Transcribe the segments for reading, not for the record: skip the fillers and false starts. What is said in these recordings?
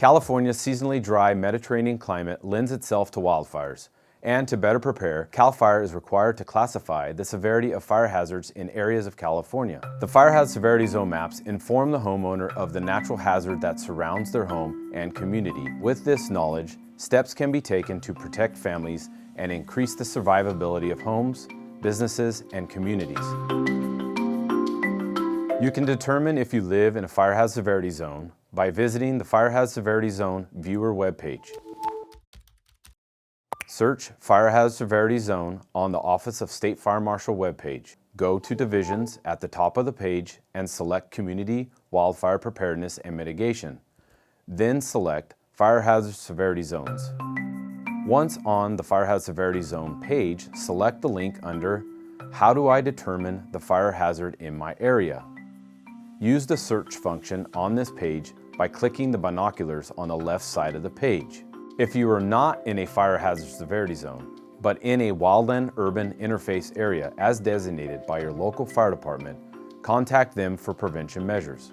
California's seasonally dry Mediterranean climate lends itself to wildfires, and to better prepare, CAL FIRE is required to classify the severity of fire hazards in areas of California. The Fire Hazard Severity Zone maps inform the homeowner of the natural hazard that surrounds their home and community. With this knowledge, steps can be taken to protect families and increase the survivability of homes, businesses, and communities. You can determine if you live in a fire hazard severity zone by visiting the Fire Hazard Severity Zone viewer webpage. Search Fire Hazard Severity Zone on the Office of State Fire Marshal webpage. Go to Divisions at the top of the page and select Community Wildfire Preparedness and Mitigation. Then select Fire Hazard Severity Zones. Once on the Fire Hazard Severity Zone page, select the link under How do I determine the fire hazard in my area? Use the search function on this page by clicking the binoculars on the left side of the page. If you are not in a fire hazard severity zone, but in a wildland-urban interface area as designated by your local fire department, contact them for prevention measures.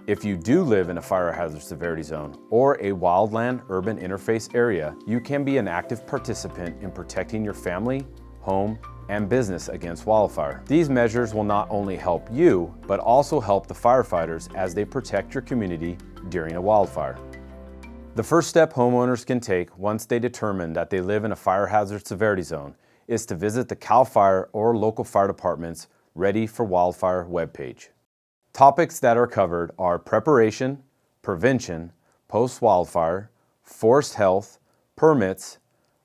If you do live in a fire hazard severity zone or a wildland-urban interface area, you can be an active participant in protecting your family, home, and business against wildfire. These measures will not only help you, but also help the firefighters as they protect your community during a wildfire. The first step homeowners can take once they determine that they live in a fire hazard severity zone is to visit the CAL FIRE or local fire department's Ready for Wildfire webpage. Topics that are covered are preparation, prevention, post-wildfire, forest health, permits,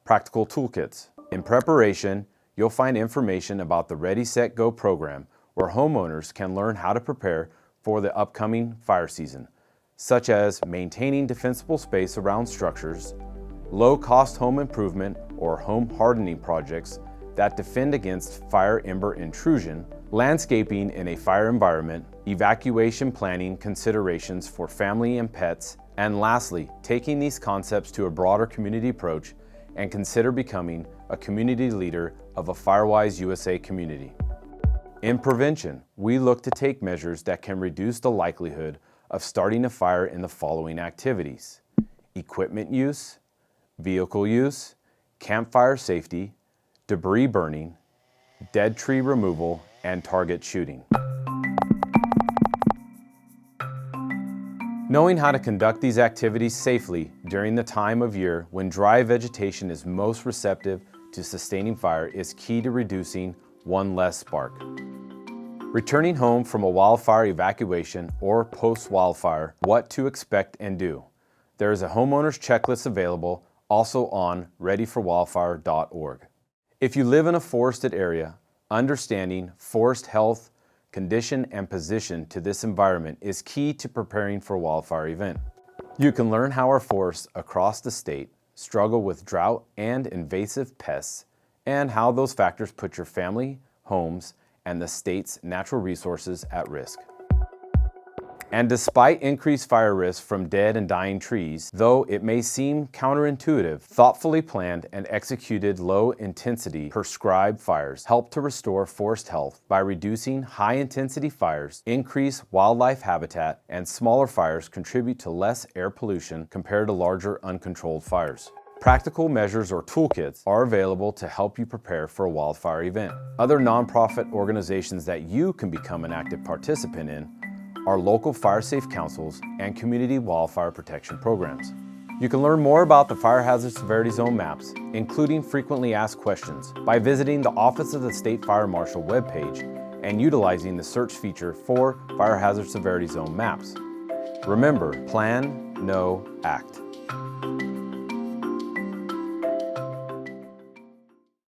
practical toolkits. In preparation, you'll find information about the Ready, Set, Go program where homeowners can learn how to prepare for the upcoming fire season, such as maintaining defensible space around structures, low-cost home improvement or home hardening projects that defend against fire ember intrusion, landscaping in a fire environment, evacuation planning considerations for family and pets, and lastly, taking these concepts to a broader community approach and consider becoming a community leader of a FireWise USA community. In prevention, we look to take measures that can reduce the likelihood of starting a fire in the following activities: equipment use, vehicle use, campfire safety, debris burning, dead tree removal, and target shooting. Knowing how to conduct these activities safely during the time of year when dry vegetation is most receptive to sustaining fire is key to reducing one less spark. Returning home from a wildfire evacuation or post-wildfire, what to expect and do. There is a homeowner's checklist available also on readyforwildfire.org. If you live in a forested area, understanding forest health, condition, and position to this environment is key to preparing for a wildfire event. You can learn how our forests across the state struggle with drought and invasive pests, and how those factors put your family, homes, and the state's natural resources at risk. And despite increased fire risk from dead and dying trees, though it may seem counterintuitive, thoughtfully planned and executed low-intensity prescribed fires help to restore forest health by reducing high-intensity fires, increase wildlife habitat, and smaller fires contribute to less air pollution compared to larger uncontrolled fires. Practical measures or toolkits are available to help you prepare for a wildfire event. Other nonprofit organizations that you can become an active participant in are local fire safe councils and community wildfire protection programs. You can learn more about the Fire Hazard Severity Zone maps, including frequently asked questions, by visiting the Office of the State Fire Marshal webpage and utilizing the search feature for Fire Hazard Severity Zone maps. Remember, plan, know, act.